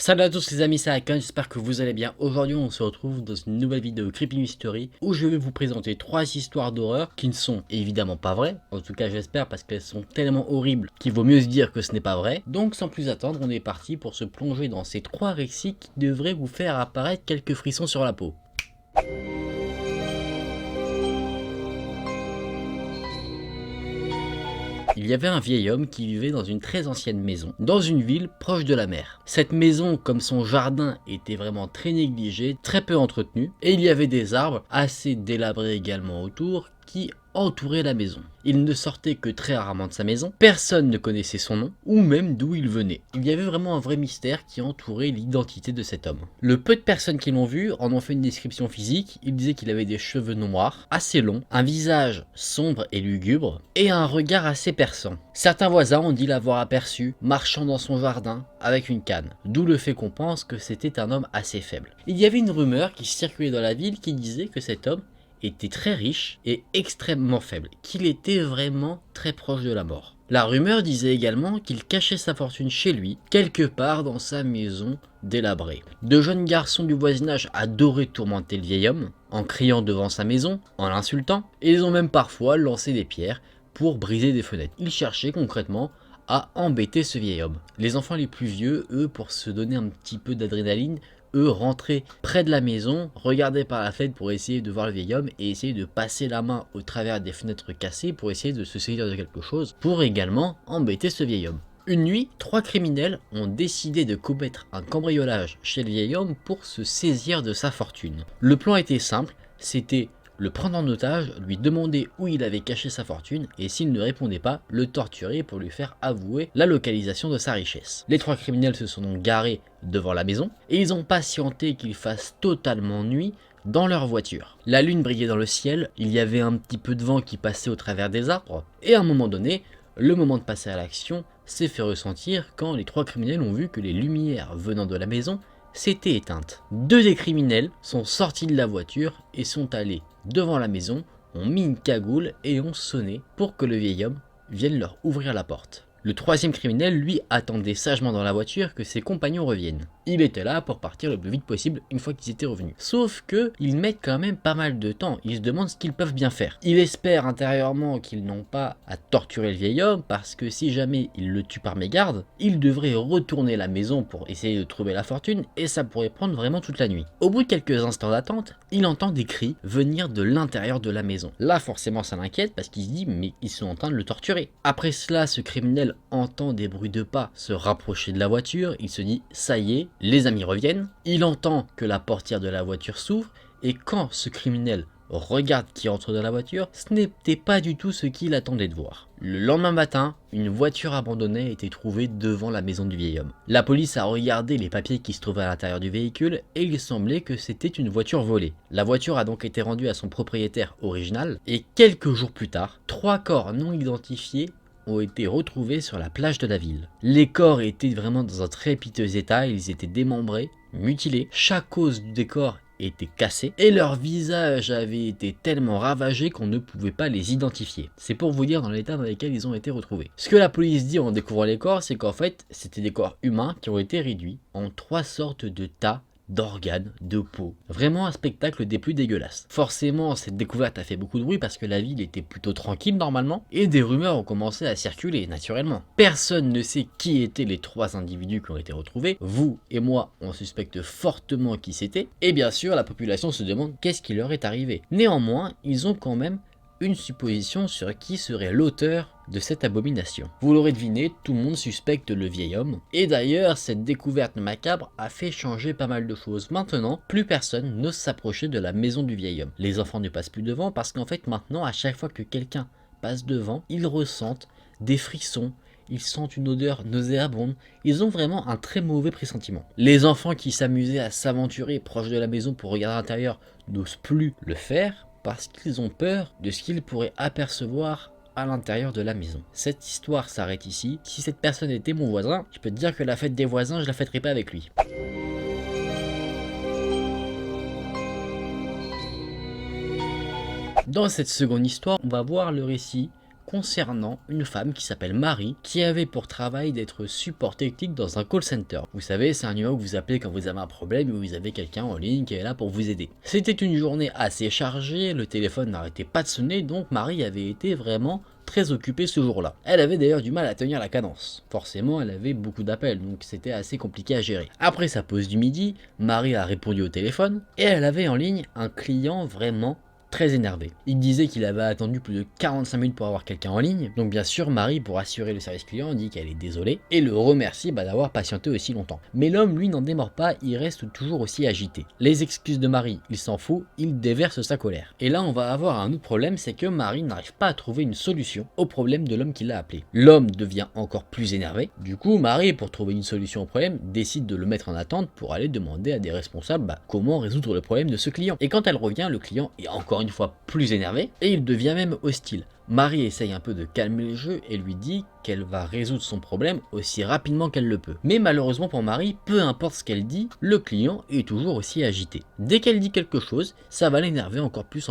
Salut à tous les amis, c'est Akon, j'espère que vous allez bien. Aujourd'hui on se retrouve dans une nouvelle vidéo Creepy Mystery où je vais vous présenter 3 histoires d'horreur qui ne sont évidemment pas vraies. En tout cas j'espère, parce qu'elles sont tellement horribles qu'il vaut mieux se dire que ce n'est pas vrai. Donc sans plus attendre, on est parti pour se plonger dans ces 3 récits qui devraient vous faire apparaître quelques frissons sur la peau. Il y avait un vieil homme qui vivait dans une très ancienne maison, dans une ville proche de la mer. Cette maison, comme son jardin, était vraiment très négligé, très peu entretenu, et il y avait des arbres, assez délabrés également autour, qui entouraient la maison. Il ne sortait que très rarement de sa maison, personne ne connaissait son nom, ou même d'où il venait. Il y avait vraiment un vrai mystère qui entourait l'identité de cet homme. Le peu de personnes qui l'ont vu en ont fait une description physique. Il disait qu'il avait des cheveux noirs, assez longs, un visage sombre et lugubre, et un regard assez perçant. Certains voisins ont dit l'avoir aperçu marchant dans son jardin avec une canne, d'où le fait qu'on pense que c'était un homme assez faible. Il y avait une rumeur qui circulait dans la ville qui disait que cet homme était très riche et extrêmement faible, qu'il était vraiment très proche de la mort. La rumeur disait également qu'il cachait sa fortune chez lui, quelque part dans sa maison délabrée. De jeunes garçons du voisinage adoraient tourmenter le vieil homme, en criant devant sa maison, en l'insultant, et ils ont même parfois lancé des pierres pour briser des fenêtres. Ils cherchaient concrètement à embêter ce vieil homme. Les enfants les plus vieux, eux, pour se donner un petit peu d'adrénaline, eux rentraient près de la maison, regardaient par la fenêtre pour essayer de voir le vieil homme et essayer de passer la main au travers des fenêtres cassées pour essayer de se saisir de quelque chose, pour également embêter ce vieil homme. Une nuit, 3 criminels ont décidé de commettre un cambriolage chez le vieil homme pour se saisir de sa fortune. Le plan était simple, c'était le prendre en otage, lui demander où il avait caché sa fortune et s'il ne répondait pas, le torturer pour lui faire avouer la localisation de sa richesse. Les 3 criminels se sont donc garés devant la maison et ils ont patienté qu'il fasse totalement nuit dans leur voiture. La lune brillait dans le ciel, il y avait un petit peu de vent qui passait au travers des arbres et à un moment donné, le moment de passer à l'action s'est fait ressentir quand les 3 criminels ont vu que les lumières venant de la maison s'étaient éteintes. 2 des criminels sont sortis de la voiture et sont allés devant la maison, ont mis une cagoule et ont sonné pour que le vieil homme vienne leur ouvrir la porte. Le 3e criminel, lui, attendait sagement dans la voiture que ses compagnons reviennent. Il était là pour partir le plus vite possible une fois qu'ils étaient revenus. Sauf que ils mettent quand même pas mal de temps, ils se demandent ce qu'ils peuvent bien faire. Il espère intérieurement qu'ils n'ont pas à torturer le vieil homme, parce que si jamais ils le tuent par mégarde, ils devraient retourner à la maison pour essayer de trouver la fortune et ça pourrait prendre vraiment toute la nuit. Au bout de quelques instants d'attente, il entend des cris venir de l'intérieur de la maison. Là forcément ça l'inquiète parce qu'il se dit mais ils sont en train de le torturer. Après cela, ce criminel entend des bruits de pas se rapprocher de la voiture, il se dit ça y est, les amis reviennent. Il entend que la portière de la voiture s'ouvre et quand ce criminel regarde qui entre dans la voiture, ce n'était pas du tout ce qu'il attendait de voir. Le lendemain matin, une voiture abandonnée a été trouvée devant la maison du vieil homme. La police a regardé les papiers qui se trouvaient à l'intérieur du véhicule et il semblait que c'était une voiture volée. La voiture a donc été rendue à son propriétaire original et quelques jours plus tard, 3 corps non identifiés ont été retrouvés sur la plage de la ville. Les corps étaient vraiment dans un très piteux état, ils étaient démembrés, mutilés, chaque os du décor était cassé et leur visage avait été tellement ravagé qu'on ne pouvait pas les identifier. C'est pour vous dire dans l'état dans lequel ils ont été retrouvés. Ce que la police dit en découvrant les corps, c'est qu'en fait, c'était des corps humains qui ont été réduits en 3 sortes de tas d'organes, de peau. Vraiment un spectacle des plus dégueulasses. Forcément, cette découverte a fait beaucoup de bruit parce que la ville était plutôt tranquille normalement et des rumeurs ont commencé à circuler naturellement. Personne ne sait qui étaient les 3 individus qui ont été retrouvés. Vous et moi, on suspecte fortement qui c'était. Et bien sûr, la population se demande qu'est-ce qui leur est arrivé. Néanmoins, ils ont quand même une supposition sur qui serait l'auteur de cette abomination. Vous l'aurez deviné, tout le monde suspecte le vieil homme. Et d'ailleurs, cette découverte macabre a fait changer pas mal de choses. Maintenant, plus personne n'ose s'approcher de la maison du vieil homme. Les enfants ne passent plus devant parce qu'en fait maintenant, à chaque fois que quelqu'un passe devant, ils ressentent des frissons, ils sentent une odeur nauséabonde, ils ont vraiment un très mauvais pressentiment. Les enfants qui s'amusaient à s'aventurer proche de la maison pour regarder à l'intérieur n'osent plus le faire parce qu'ils ont peur de ce qu'ils pourraient apercevoir à l'intérieur de la maison. Cette histoire s'arrête ici. Si cette personne était mon voisin, je peux te dire que la fête des voisins, je la fêterai pas avec lui. Dans cette seconde histoire, on va voir le récit concernant une femme qui s'appelle Marie, qui avait pour travail d'être support technique dans un call center. Vous savez, c'est un numéro que vous appelez quand vous avez un problème ou vous avez quelqu'un en ligne qui est là pour vous aider. C'était une journée assez chargée, le téléphone n'arrêtait pas de sonner, donc Marie avait été vraiment très occupée ce jour-là. Elle avait d'ailleurs du mal à tenir la cadence. Forcément, elle avait beaucoup d'appels, donc c'était assez compliqué à gérer. Après sa pause du midi, Marie a répondu au téléphone et elle avait en ligne un client vraiment très énervé. Il disait qu'il avait attendu plus de 45 minutes pour avoir quelqu'un en ligne. Donc bien sûr, Marie, pour assurer le service client, dit qu'elle est désolée et le remercie d'avoir patienté aussi longtemps. Mais l'homme, lui, n'en démord pas, il reste toujours aussi agité. Les excuses de Marie, il s'en fout, il déverse sa colère. Et là, on va avoir un autre problème, c'est que Marie n'arrive pas à trouver une solution au problème de l'homme qui l'a appelé. L'homme devient encore plus énervé. Du coup, Marie, pour trouver une solution au problème, décide de le mettre en attente pour aller demander à des responsables comment résoudre le problème de ce client. Et quand elle revient, le client est encore une fois plus énervé et il devient même hostile. Marie essaye un peu de calmer le jeu et lui dit qu'elle va résoudre son problème aussi rapidement qu'elle le peut. Mais malheureusement pour Marie, peu importe ce qu'elle dit, le client est toujours aussi agité. Dès qu'elle dit quelque chose, ça va l'énerver encore plus.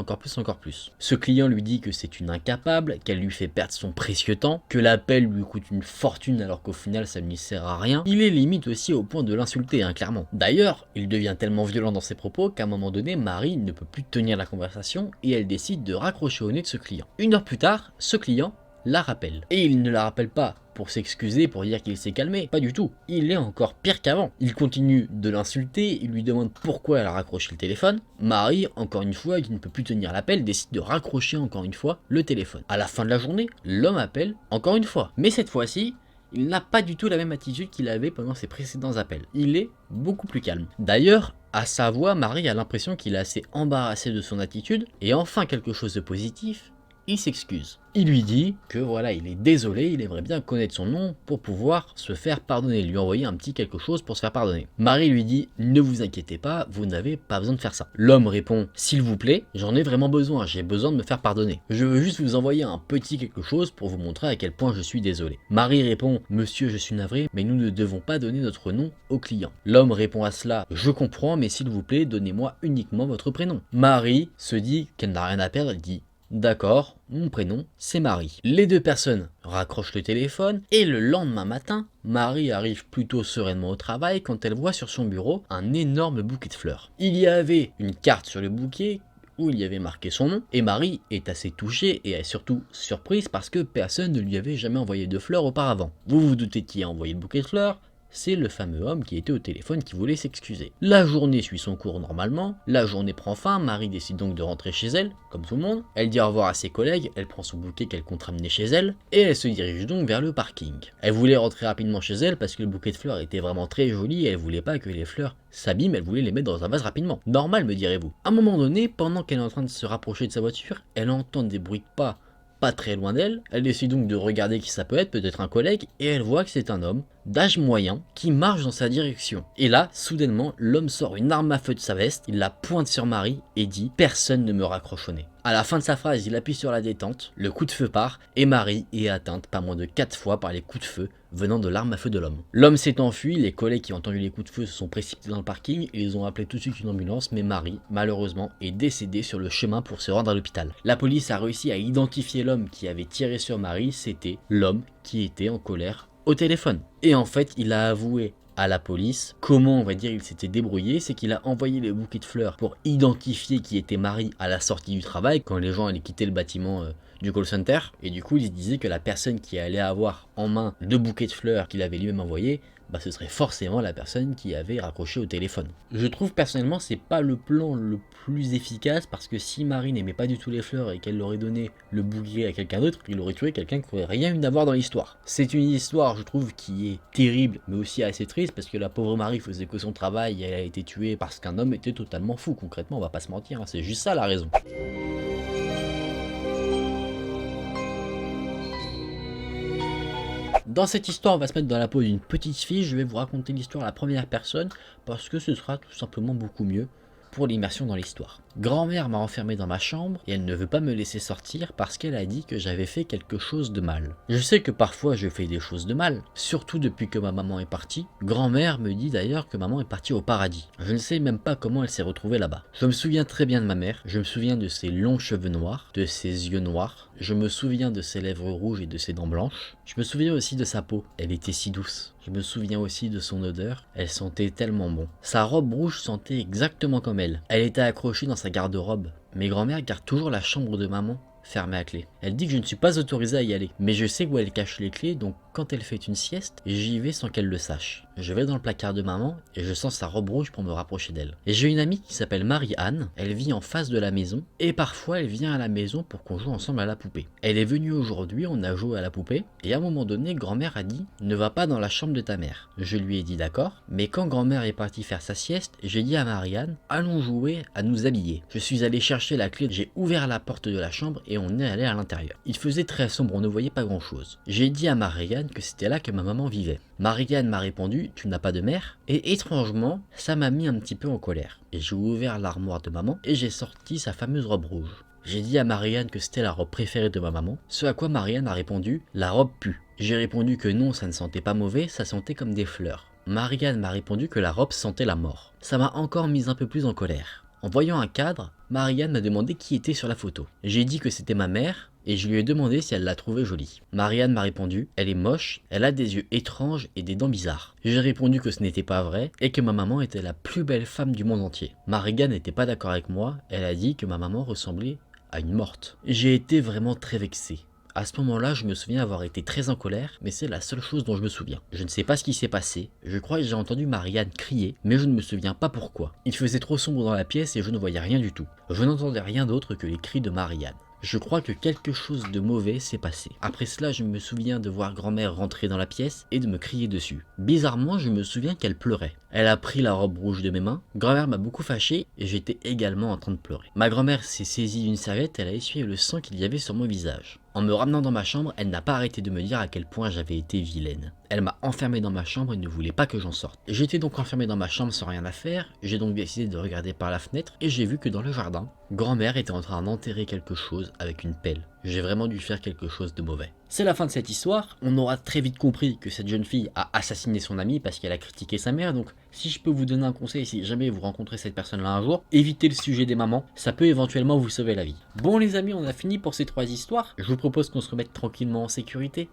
Ce client lui dit que c'est une incapable, qu'elle lui fait perdre son précieux temps, que l'appel lui coûte une fortune alors qu'au final ça ne lui sert à rien. Il est limite aussi au point de l'insulter, clairement. D'ailleurs, il devient tellement violent dans ses propos qu'à un moment donné, Marie ne peut plus tenir la conversation et elle décide de raccrocher au nez de ce client. Une heure plus tard, ce client la rappelle. Et il ne la rappelle pas pour s'excuser, pour dire qu'il s'est calmé, pas du tout. Il est encore pire qu'avant. Il continue de l'insulter, il lui demande pourquoi elle a raccroché le téléphone. Marie, encore une fois, qui ne peut plus tenir l'appel, décide de raccrocher encore une fois le téléphone. À la fin de la journée, l'homme appelle encore une fois. Mais cette fois-ci, il n'a pas du tout la même attitude qu'il avait pendant ses précédents appels. Il est beaucoup plus calme. D'ailleurs, à sa voix, Marie a l'impression qu'il est assez embarrassé de son attitude, et enfin quelque chose de positif, il s'excuse. Il lui dit que voilà, il est désolé, il aimerait bien connaître son nom pour pouvoir se faire pardonner, lui envoyer un petit quelque chose pour se faire pardonner. Marie lui dit, ne vous inquiétez pas, vous n'avez pas besoin de faire ça. L'homme répond, s'il vous plaît, j'en ai vraiment besoin, j'ai besoin de me faire pardonner. Je veux juste vous envoyer un petit quelque chose pour vous montrer à quel point je suis désolé. Marie répond, monsieur, je suis navré, mais nous ne devons pas donner notre nom au client. L'homme répond à cela, je comprends, mais s'il vous plaît, donnez-moi uniquement votre prénom. Marie se dit qu'elle n'a rien à perdre, elle dit, d'accord, mon prénom, c'est Marie. Les deux personnes raccrochent le téléphone et le lendemain matin, Marie arrive plutôt sereinement au travail quand elle voit sur son bureau un énorme bouquet de fleurs. Il y avait une carte sur le bouquet où il y avait marqué son nom et Marie est assez touchée et est surtout surprise parce que personne ne lui avait jamais envoyé de fleurs auparavant. Vous vous doutez qui a envoyé le bouquet de fleurs ? C'est le fameux homme qui était au téléphone qui voulait s'excuser. La journée suit son cours normalement, la journée prend fin, Marie décide donc de rentrer chez elle, comme tout le monde. Elle dit au revoir à ses collègues, elle prend son bouquet qu'elle compte ramener chez elle, et elle se dirige donc vers le parking. Elle voulait rentrer rapidement chez elle parce que le bouquet de fleurs était vraiment très joli et elle voulait pas que les fleurs s'abîment, elle voulait les mettre dans un vase rapidement. Normal, me direz-vous. À un moment donné, pendant qu'elle est en train de se rapprocher de sa voiture, elle entend des bruits de pas très loin d'elle, elle décide donc de regarder qui ça peut être, peut-être un collègue, et elle voit que c'est un homme d'âge moyen qui marche dans sa direction. Et là, soudainement, l'homme sort une arme à feu de sa veste, il la pointe sur Marie et dit « Personne ne me raccroche au nez ». À la fin de sa phrase, il appuie sur la détente, le coup de feu part, et Marie est atteinte pas moins de 4 fois par les coups de feu venant de l'arme à feu de l'homme. L'homme s'est enfui, les collègues qui ont entendu les coups de feu se sont précipités dans le parking et ils ont appelé tout de suite une ambulance, mais Marie, malheureusement, est décédée sur le chemin pour se rendre à l'hôpital. La police a réussi à identifier l'homme qui avait tiré sur Marie, c'était l'homme qui était en colère au téléphone. Et en fait, il a avoué à la police comment, on va dire, il s'était débrouillé, c'est qu'il a envoyé les bouquets de fleurs pour identifier qui était Marie à la sortie du travail, quand les gens allaient quitter le bâtiment du call center, et du coup il se disait que la personne qui allait avoir en main le bouquet de fleurs qu'il avait lui-même envoyé, ce serait forcément la personne qui avait raccroché au téléphone. Je trouve personnellement c'est pas le plan le plus efficace parce que si Marie n'aimait pas du tout les fleurs et qu'elle aurait donné le bouquet à quelqu'un d'autre, il aurait tué quelqu'un qui aurait rien eu à voir dans l'histoire. C'est une histoire, je trouve, qui est terrible mais aussi assez triste parce que la pauvre Marie faisait que son travail et elle a été tuée parce qu'un homme était totalement fou. Concrètement, on va pas se mentir, c'est juste ça la raison. Dans cette histoire, on va se mettre dans la peau d'une petite fille. Je vais vous raconter l'histoire à la première personne parce que ce sera tout simplement beaucoup mieux pour l'immersion dans l'histoire. Grand-mère m'a enfermé dans ma chambre et elle ne veut pas me laisser sortir parce qu'elle a dit que j'avais fait quelque chose de mal. Je sais que parfois je fais des choses de mal, surtout depuis que ma maman est partie. Grand-mère me dit d'ailleurs que maman est partie au paradis. Je ne sais même pas comment elle s'est retrouvée là-bas. Je me souviens très bien de ma mère, je me souviens de ses longs cheveux noirs, de ses yeux noirs. Je me souviens de ses lèvres rouges et de ses dents blanches. Je me souviens aussi de sa peau, elle était si douce. Je me souviens aussi de son odeur, elle sentait tellement bon. Sa robe rouge sentait exactement comme elle. Elle était accrochée dans sa garde-robe. Mes grands-mères gardent toujours la chambre de maman fermée à clé. Elle dit que je ne suis pas autorisé à y aller, mais je sais où elle cache les clés, donc quand elle fait une sieste, j'y vais sans qu'elle le sache. Je vais dans le placard de maman et je sens sa robe rouge pour me rapprocher d'elle. Et j'ai une amie qui s'appelle Marie-Anne, elle vit en face de la maison et parfois elle vient à la maison pour qu'on joue ensemble à la poupée. Elle est venue aujourd'hui, on a joué à la poupée et à un moment donné, grand-mère a dit « Ne va pas dans la chambre de ta mère ». Je lui ai dit d'accord, mais quand grand-mère est partie faire sa sieste, j'ai dit à Marie-Anne « Allons jouer à nous habiller ». Je suis allé chercher la clé, j'ai ouvert la porte de la chambre et on est allé à l'intérieur. Il faisait très sombre, on ne voyait pas grand chose. J'ai dit à Marie-Anne que c'était là que ma maman vivait. Marie-Anne m'a répondu « Tu n'as pas de mère ?» Et étrangement, ça m'a mis un petit peu en colère. Et j'ai ouvert l'armoire de maman et j'ai sorti sa fameuse robe rouge. J'ai dit à Marie-Anne que c'était la robe préférée de ma maman, ce à quoi Marie-Anne a répondu « La robe pue ». J'ai répondu que non, ça ne sentait pas mauvais, ça sentait comme des fleurs. Marie-Anne m'a répondu que la robe sentait la mort. Ça m'a encore mis un peu plus en colère. En voyant un cadre, Marie-Anne m'a demandé qui était sur la photo. J'ai dit que c'était ma mère et je lui ai demandé si elle la trouvait jolie. Marie-Anne m'a répondu « Elle est moche, elle a des yeux étranges et des dents bizarres ». J'ai répondu que ce n'était pas vrai et que ma maman était la plus belle femme du monde entier. Marie-Anne n'était pas d'accord avec moi, elle a dit que ma maman ressemblait à une morte. J'ai été vraiment très vexé. À ce moment-là, je me souviens avoir été très en colère, mais c'est la seule chose dont je me souviens. Je ne sais pas ce qui s'est passé, je crois que j'ai entendu Marie-Anne crier, mais je ne me souviens pas pourquoi. Il faisait trop sombre dans la pièce et je ne voyais rien du tout. Je n'entendais rien d'autre que les cris de Marie-Anne. Je crois que quelque chose de mauvais s'est passé. Après cela, je me souviens de voir grand-mère rentrer dans la pièce et de me crier dessus. Bizarrement, je me souviens qu'elle pleurait. Elle a pris la robe rouge de mes mains. Grand-mère m'a beaucoup fâché et j'étais également en train de pleurer. Ma grand-mère s'est saisie d'une serviette, elle a essuyé le sang qu'il y avait sur mon visage. En me ramenant dans ma chambre, elle n'a pas arrêté de me dire à quel point j'avais été vilaine. Elle m'a enfermé dans ma chambre et ne voulait pas que j'en sorte. J'étais donc enfermé dans ma chambre sans rien à faire, j'ai donc décidé de regarder par la fenêtre et j'ai vu que dans le jardin, grand-mère était en train d'enterrer quelque chose avec une pelle. J'ai vraiment dû faire quelque chose de mauvais. C'est la fin de cette histoire, on aura très vite compris que cette jeune fille a assassiné son amie parce qu'elle a critiqué sa mère, donc si je peux vous donner un conseil, si jamais vous rencontrez cette personne-là un jour, évitez le sujet des mamans, ça peut éventuellement vous sauver la vie. Bon les amis, on a fini pour ces 3 histoires, je vous propose qu'on se remette tranquillement en sécurité.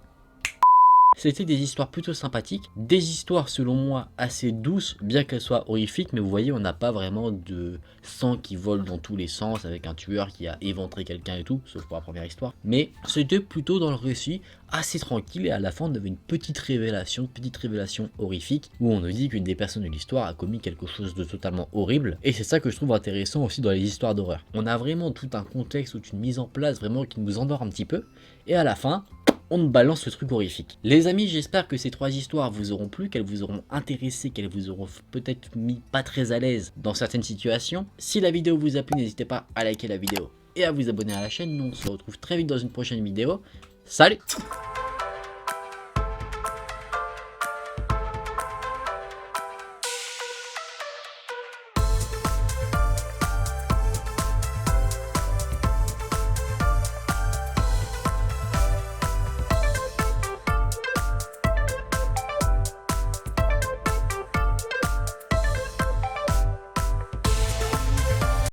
C'était des histoires plutôt sympathiques, des histoires selon moi assez douces, bien qu'elles soient horrifiques, mais vous voyez on n'a pas vraiment de sang qui vole dans tous les sens avec un tueur qui a éventré quelqu'un et tout, sauf pour la première histoire. Mais c'était plutôt dans le récit assez tranquille et à la fin on avait une petite révélation horrifique où on nous dit qu'une des personnes de l'histoire a commis quelque chose de totalement horrible et c'est ça que je trouve intéressant aussi dans les histoires d'horreur. On a vraiment tout un contexte, toute une mise en place vraiment qui nous endort un petit peu et à la fin on nous balance ce truc horrifique. Les amis, j'espère que ces 3 histoires vous auront plu, qu'elles vous auront intéressé, qu'elles vous auront peut-être mis pas très à l'aise dans certaines situations. Si la vidéo vous a plu, n'hésitez pas à liker la vidéo et à vous abonner à la chaîne. Nous on se retrouve très vite dans une prochaine vidéo. Salut!